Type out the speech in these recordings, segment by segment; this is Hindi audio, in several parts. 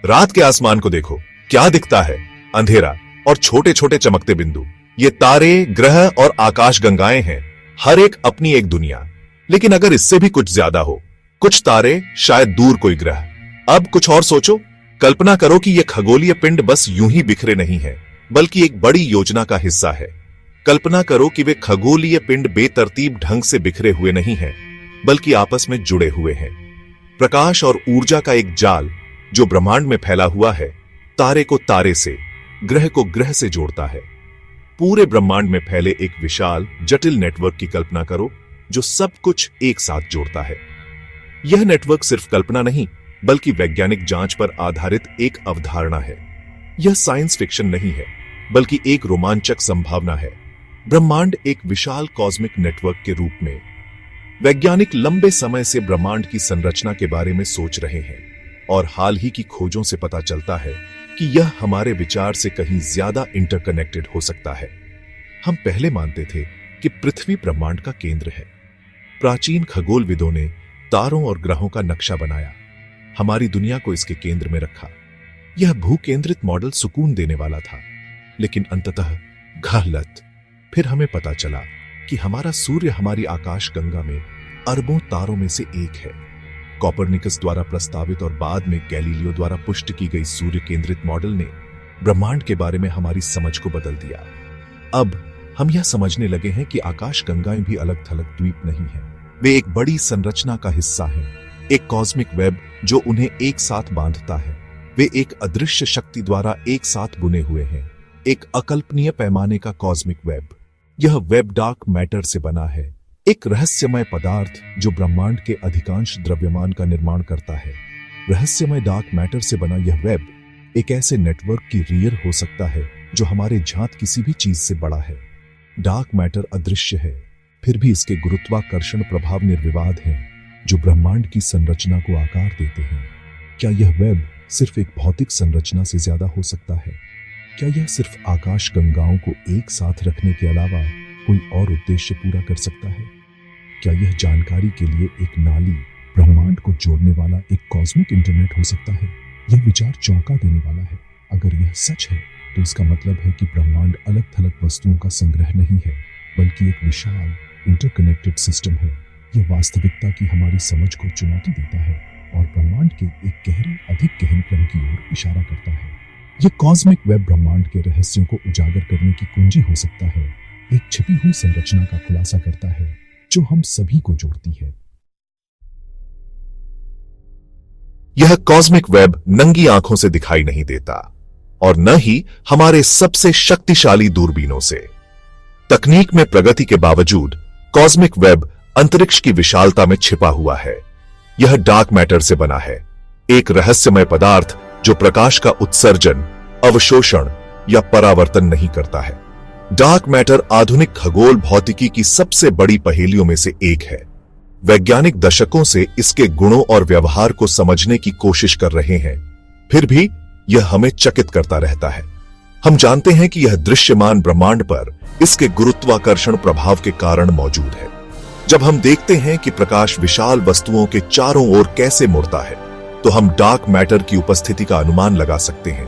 रात के आसमान को देखो, क्या दिखता है? अंधेरा और छोटे छोटे चमकते बिंदु। ये तारे, ग्रह और आकाश गंगाएं हैं, हर एक अपनी एक दुनिया। लेकिन अगर इससे भी कुछ ज्यादा हो, कुछ तारे, शायद दूर कोई ग्रह। अब कुछ और सोचो, कल्पना करो कि ये खगोलीय पिंड बस यूं ही बिखरे नहीं है, बल्कि एक बड़ी योजना का हिस्सा है। कल्पना करो कि वे खगोलीय पिंड बेतरतीब ढंग से बिखरे हुए नहीं हैं, बल्कि आपस में जुड़े हुए हैं। प्रकाश और ऊर्जा का एक जाल जो ब्रह्मांड में फैला हुआ है, तारे को तारे से, ग्रह को ग्रह से जोड़ता है। पूरे ब्रह्मांड में फैले एक विशाल, जटिल नेटवर्क की कल्पना करो जो सब कुछ एक साथ जोड़ता है। यह नेटवर्क सिर्फ कल्पना नहीं, बल्कि वैज्ञानिक जांच पर आधारित एक अवधारणा है। यह साइंस फिक्शन नहीं है, बल्कि एक रोमांचक संभावना है। ब्रह्मांड एक विशाल कॉस्मिक नेटवर्क के रूप में। वैज्ञानिक लंबे समय से ब्रह्मांड की संरचना के बारे में सोच रहे हैं, और हाल ही की खोजों से पता चलता है कि यह हमारे विचार से कहीं ज्यादा इंटरकनेक्टेड हो सकता है। हम पहले मानते थे कि पृथ्वी ब्रह्मांड का केंद्र है। प्राचीन खगोलविदों ने तारों और ग्रहों का नक्शा बनाया, हमारी दुनिया को इसके केंद्र में रखा। यह भूकेंद्रित मॉडल सुकून देने वाला था, लेकिन अंततः गलत। फिर हमें पता चला कि हमारा सूर्य हमारी आकाश गंगा में अरबों तारों में से एक है। कोपरनिकस द्वारा प्रस्तावित और बाद में गैलीलियो द्वारा पुष्ट की गई सूर्य केंद्रित मॉडल ने ब्रह्मांड के बारे में हमारी समझ को बदल दिया। अब हम यह समझने लगे हैं कि आकाश गंगाएं भी अलग थलग द्वीप नहीं हैं। वे एक बड़ी संरचना का हिस्सा हैं, एक कॉस्मिक वेब जो उन्हें एक साथ बांधता है। वे एक अदृश्य शक्ति द्वारा एक साथ बुने हुए हैं, एक अकल्पनीय पैमाने का कॉस्मिक वेब। यह वेब डार्क मैटर से बना है, एक रहस्यमय पदार्थ जो ब्रह्मांड के अधिकांश द्रव्यमान का निर्माण करता है। रहस्यमय डार्क मैटर से बना यह वेब एक ऐसे नेटवर्क की रियर हो सकता है जो हमारे ज्ञात किसी भी चीज से बड़ा है। डार्क मैटर अदृश्य है, फिर भी इसके गुरुत्वाकर्षण प्रभाव निर्विवाद हैं, जो ब्रह्मांड की संरचना को आकार देते हैं। क्या यह वेब सिर्फ एक भौतिक संरचना से ज्यादा हो सकता है? क्या यह सिर्फ आकाश गंगाओं को एक साथ रखने के अलावा कोई और उद्देश्य पूरा कर सकता है? क्या यह जानकारी के लिए एक नाली, ब्रह्मांड को जोड़ने वाला एक कॉस्मिक इंटरनेट हो सकता है? यह विचार चौंका देने वाला है। अगर यह सच है, तो इसका मतलब है कि ब्रह्मांड अलग थलग वस्तुओं का संग्रह नहीं है, बल्कि एक विशाल इंटरकनेक्टेड सिस्टम है। यह वास्तविकता की हमारी समझ को चुनौती देता है और ब्रह्मांड के एक गहरे, अधिक गहन क्रम की ओर इशारा करता है। यह कॉस्मिक वेब ब्रह्मांड के रहस्यों को उजागर करने की कुंजी हो सकता है, एक छिपी हुई संरचना का खुलासा करता है जो हम सभी को जोड़ती है। यह कॉस्मिक वेब नंगी आंखों से दिखाई नहीं देता, और न ही हमारे सबसे शक्तिशाली दूरबीनों से। तकनीक में प्रगति के बावजूद कॉस्मिक वेब अंतरिक्ष की विशालता में छिपा हुआ है। यह डार्क मैटर से बना है, एक रहस्यमय पदार्थ जो प्रकाश का उत्सर्जन, अवशोषण या परावर्तन नहीं करता है। डार्क मैटर आधुनिक खगोल भौतिकी की सबसे बड़ी पहेलियों में से एक है। वैज्ञानिक दशकों से इसके गुणों और व्यवहार को समझने की कोशिश कर रहे हैं, फिर भी यह हमें चकित करता रहता है। हम जानते हैं कि यह दृश्यमान ब्रह्मांड पर इसके गुरुत्वाकर्षण प्रभाव के कारण मौजूद है। जब हम देखते हैं कि प्रकाश विशाल वस्तुओं के चारों ओर कैसे मुड़ता है, तो हम डार्क मैटर की उपस्थिति का अनुमान लगा सकते हैं।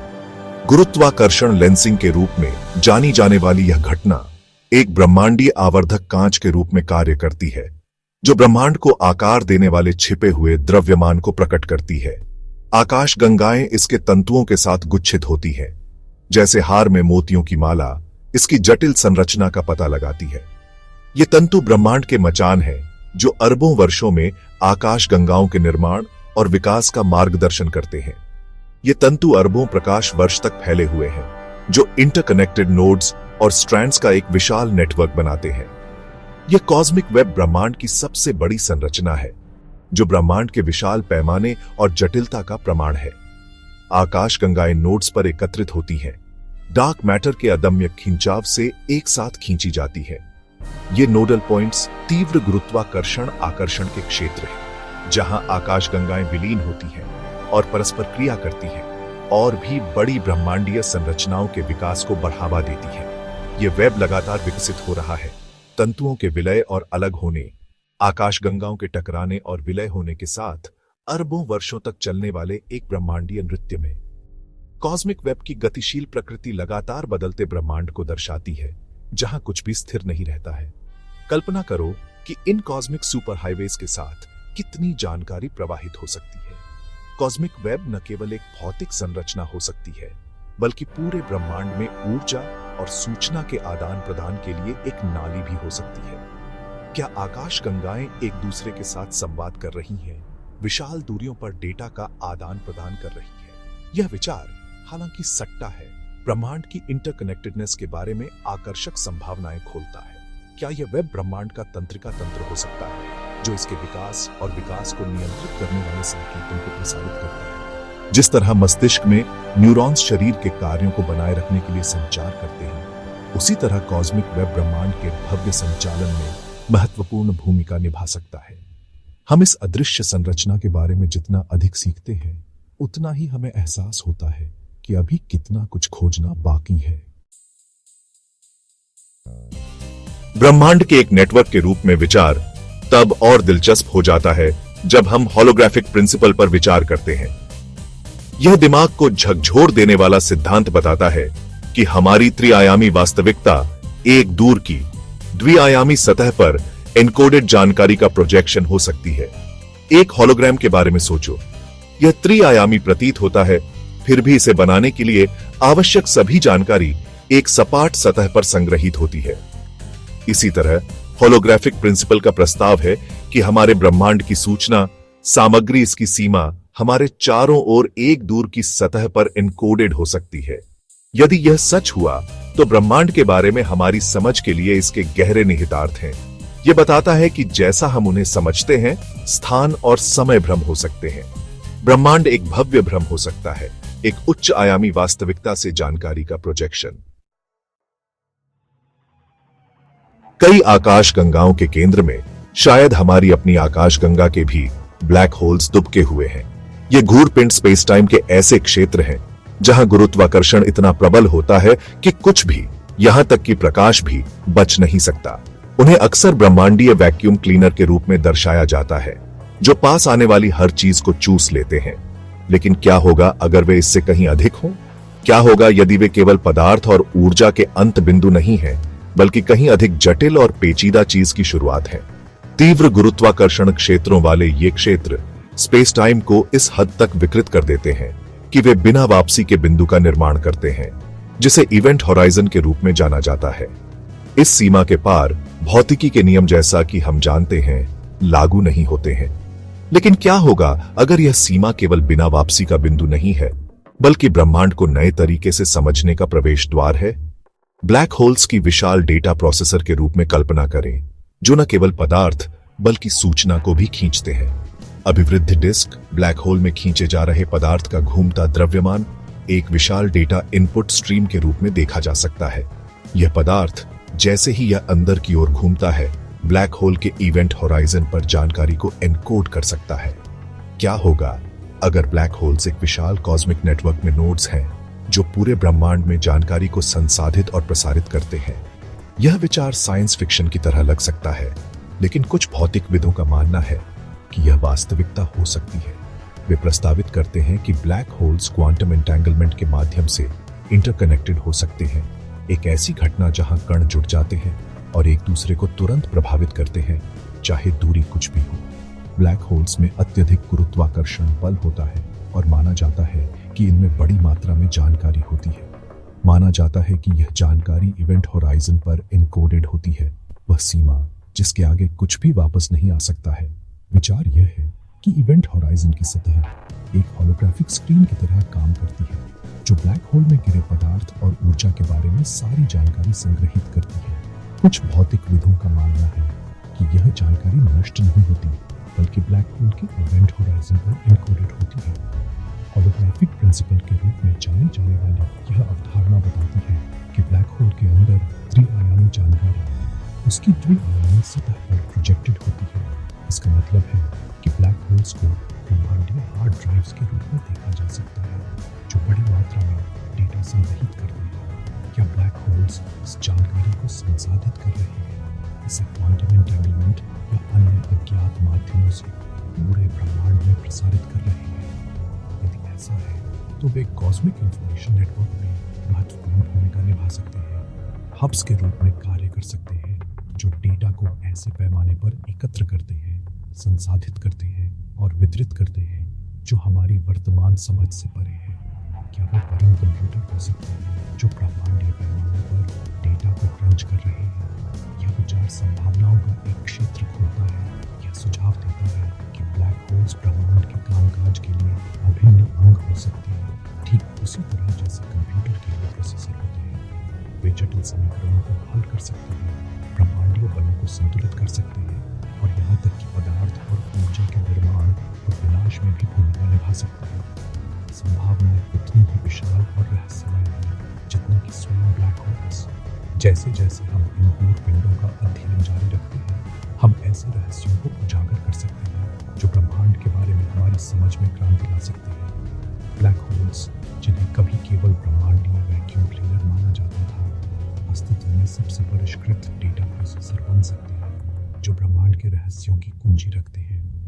गुरुत्वाकर्षण लेंसिंग के रूप में जानी जाने वाली यह घटना एक ब्रह्मांडीय आवर्धक कांच के रूप में कार्य करती है, जो ब्रह्मांड को आकार देने वाले छिपे हुए द्रव्यमान को प्रकट करती है। आकाश गंगाएं इसके तंतुओं के साथ गुच्छित होती हैं, जैसे हार में मोतियों की माला इसकी जटिल संरचना का पता लगाती है। ये तंतु ब्रह्मांड के मचान हैं, जो अरबों वर्षों में आकाश गंगाओं के निर्माण और विकास का मार्गदर्शन करते हैं। ये तंतु अरबों प्रकाश वर्ष तक फैले हुए हैं, जो इंटरकनेक्टेड नोड्स और स्ट्रैंड्स का एक विशाल नेटवर्क बनाते हैं। यह कॉस्मिक वेब ब्रह्मांड की सबसे बड़ी संरचना है, जो ब्रह्मांड के विशाल पैमाने और जटिलता का प्रमाण है। आकाश गंगाएं नोड्स पर एकत्रित होती हैं, डार्क मैटर के अदम्य खिंचाव से एक साथ खींची जाती है। ये नोडल पॉइंट्स तीव्र गुरुत्वाकर्षण आकर्षण के क्षेत्र हैं, जहां आकाश गंगाएं विलीन होती हैं और परस्पर क्रिया करती हैं, और भी बड़ी ब्रह्मांडीय संरचनाओं के विकास को बढ़ावा देती है। ये वेब लगातार विकसित हो रहा है, तंतुओं के विलय और अलग होने, आकाश गंगाओं के टकराने और विलय होने के साथ अरबों वर्षों तक चलने वाले एक ब्रह्मांडीय नृत्य में। कॉस्मिक वेब की गतिशील प्रकृति लगातार बदलते ब्रह्मांड को दर्शाती है, जहां कुछ भी स्थिर नहीं रहता है। कल्पना करो कि इन कॉस्मिक सुपर हाईवेज के साथ कितनी जानकारी प्रवाहित हो सकती है। कॉस्मिक वेब न केवल एक भौतिक संरचना हो सकती है, बल्कि पूरे ब्रह्मांड में ऊर्जा और सूचना के आदान प्रदान के लिए एक नाली भी हो सकती है। क्या आकाश गंगाएं एक दूसरे के साथ संवाद कर रही हैं, विशाल दूरियों पर डेटा का आदान प्रदान कर रही है? यह विचार हालांकि सट्टा है, ब्रह्मांड की इंटरकनेक्टेडनेस के बारे में आकर्षक संभावनाएं खोलता है। क्या यह वेब ब्रह्मांड का तंत्रिका तंत्र हो सकता है, जो इसके विकास और विकास को नियंत्रित करने वाले संकेतों को प्रसारित करता है? जिस तरह मस्तिष्क में न्यूरॉन्स शरीर के कार्यों को बनाए रखने के लिए संचार करते हैं, उसी तरह कॉस्मिक वेब ब्रह्मांड के भव्य संचालन में महत्वपूर्ण भूमिका निभा सकता है। हम इस अदृश्य संरचना के बारे में जितना अधिक सीखते हैं, उतना ही हमें एहसास होता है कि अभी कितना कुछ खोजना बाकी है। ब्रह्मांड के एक नेटवर्क के रूप में विचार तब और दिलचस्प हो जाता है जब हम होलोग्राफिक प्रिंसिपल पर विचार करते हैं। यह दिमाग को झकझोर देने वाला सिद्धांत बताता है कि हमारी त्रिआयामी वास्तविकता एक दूर की द्विआयामी सतह पर एन्कोडेड जानकारी का प्रोजेक्शन हो सकती है। एक होलोग्राम के बारे में सोचो। यह त्रिआयामी प्रतीत होता है, फिर भी इसे बनाने के लिए आवश्यक सभी जानकारी एक सपाट सतह पर संग्रहित होती है। इसी तरह होलोग्राफिक प्रिंसिपल का प्रस्ताव है कि हमारे ब्रह्मांड की सूचना सामग्री, इसकी सीमा हमारे चारों ओर एक दूर की सतह पर एन्कोडेड हो सकती है। यदि यह सच हुआ तो ब्रह्मांड के बारे में हमारी समझ के लिए इसके गहरे निहितार्थ हैं। यह बताता है कि जैसा हम उन्हें समझते हैं, स्थान और समय भ्रम हो सकते हैं। ब्रह्मांड एक भव्य भ्रम हो सकता है, एक उच्च आयामी वास्तविकता से जानकारी का प्रोजेक्शन। कई आकाश गंगाओं के केंद्र में, शायद हमारी अपनी आकाश गंगा के भी ब्लैक होल्स दुबके हुए हैं। ये घूरपिंड स्पेस टाइम के ऐसे क्षेत्र हैं जहां गुरुत्वाकर्षण इतना प्रबल होता है कि कुछ भी, यहां तक कि प्रकाश भी, बच नहीं सकता। उन्हें अक्सर ब्रह्मांडीय वैक्यूम क्लीनर के रूप में दर्शाया जाता है, जो पास आने वाली हर चीज को चूस लेते हैं। लेकिन क्या होगा अगर वे इससे कहीं अधिक हों? क्या होगा यदि वे केवल पदार्थ और ऊर्जा के अंत बिंदु नहीं हैं, बल्कि कहीं अधिक जटिल और पेचीदा चीज की शुरुआत है? तीव्र गुरुत्वाकर्षण क्षेत्रों वाले ये क्षेत्र स्पेस टाइम को इस हद तक विकृत कर देते हैं कि वे बिना वापसी के बिंदु का निर्माण करते हैं, जिसे इवेंट होराइजन के रूप में जाना जाता है। इस सीमा के पार भौतिकी के नियम, जैसा कि हम जानते हैं, लागू नहीं होते हैं। लेकिन क्या होगा अगर यह सीमा केवल बिना वापसी का बिंदु नहीं है, बल्कि ब्रह्मांड को नए तरीके से समझने का प्रवेश द्वार है? ब्लैक होल्स की विशाल डेटा प्रोसेसर के रूप में कल्पना करें, जो न केवल पदार्थ बल्कि सूचना को भी खींचते हैं। अभिवृद्ध डिस्क, ब्लैक होल में खींचे जा रहे पदार्थ का घूमता द्रव्यमान, एक विशाल डेटा इनपुट स्ट्रीम के रूप में देखा जा सकता है। यह पदार्थ जैसे ही यह अंदर की ओर घूमता है, ब्लैक होल के इवेंट होराइजन पर जानकारी को एनकोड कर सकता है। क्या होगा अगर ब्लैक होल्स एक विशाल कॉस्मिक नेटवर्क में नोड्स हैं, जो पूरे ब्रह्मांड में जानकारी को संसाधित और प्रसारित करते हैं? यह विचार साइंस फिक्शन की तरह लग सकता है, लेकिन कुछ भौतिकविदों का मानना है कि यह वास्तविकता हो सकती है। वे प्रस्तावित करते हैं कि ब्लैक होल्स क्वांटम एंटेंगलमेंट के माध्यम से इंटरकनेक्टेड हो सकते हैं, एक ऐसी घटना जहां कण जुड़ जाते हैं और एक दूसरे को तुरंत प्रभावित करते हैं, चाहे दूरी कुछ भी हो। ब्लैक होल्स में अत्यधिक गुरुत्वाकर्षण बल होता है और माना जाता है कि इनमें बड़ी मात्रा में जानकारी होती है। माना जाता है कि यह जानकारी इवेंट होराइजन पर एन्कोडेड होती है, वह सीमा जिसके आगे कुछ भी वापस नहीं आ सकता है। विचार यह है कि इवेंट होराइजन की सतह एक होलोग्राफिक स्क्रीन की तरह काम करती है, जो ब्लैक होल में गिरे पदार्थ और ऊर्जा के बारे में सारी जानकारी संग्रहित करती है। कुछ भौतिकविदों का मानना है कि यह जानकारी नष्ट नहीं होती, बल्कि ब्लैक होल के इवेंट होराइजन पर एन्कोडेड होती है। होलोग्राफिक प्रिंसिपल के रूप में जाने जाने वाली यह अवधारणा बताती है कि ब्लैक होल के अंदर त्रिआयामी जानकारी उसकी द्विआयामी सतह पर प्रोजेक्टेड होती है। इसका मतलब है कि ब्लैक होल्स को ब्रह्मांडीय हार्ड ड्राइव्स के रूप में देखा जा सकता है, जो बड़ी मात्रा में डेटा संग्रहित करते हैं। क्या ब्लैक होल्स इस जानकारी को संसाधित कर रहे हैं, इसे क्वांटम एंटेंगलमेंट या अन्य अज्ञात माध्यमों से पूरे ब्रह्मांड में प्रसारित कर रहे हैं? यदि ऐसा है तो वे कॉस्मिक इंफॉर्मेशन नेटवर्क में महत्वपूर्ण भूमिका निभा सकते हैं। हब्स के रूप में कार्य कर सकते हैं जो डेटा को ऐसे पैमाने पर एकत्र करते हैं, संसाधित करते हैं और वितरित करते हैं जो हमारी वर्तमान समझ से परे है। क्या वे परम कंप्यूटर हो सकते हैं जो ब्रह्मांडीय पैमाने पर डेटा को क्रंच कर रहे हैं? यह विचार संभावनाओं का एक क्षेत्र खोलता है। यह सुझाव देता है कि ब्लैक होल्स ब्रह्मांड के कामकाज के लिए अभिन्न अंग हो सकते हैं, ठीक उसी तरह जैसे कंप्यूटर के लिए प्रोसेसर होते हैं। वे जटिल समीकरणों को हल कर सकते हैं, ब्रह्मांडीय बलों को संतुलित कर सकते हैं और यहाँ तक कि पदार्थ और ऊर्जा के निर्माण और विनाश में भी भूमिका निभा सकते हैं। संभावनाएं उतनी ही विशाल और रहस्यमय हैं जितना कि स्वयं ब्लैक होल्स। जैसे जैसे हम इन दूर पिंडों का अध्ययन जारी रखते हैं, हम ऐसे रहस्यों को उजागर कर सकते हैं जो ब्रह्मांड के बारे में हमारी समझ में क्रांति ला सकते हैं। ब्लैक होल्स, जिन्हें कभी केवल ब्रह्मांडीय वैक्यूम क्लीनर माना जाता था, अस्तित्व में सबसे परिष्कृत डेटा प्रोसेसर बन सकते हैं जो ब्रह्मांड के रहस्यों की कुंजी रखते हैं।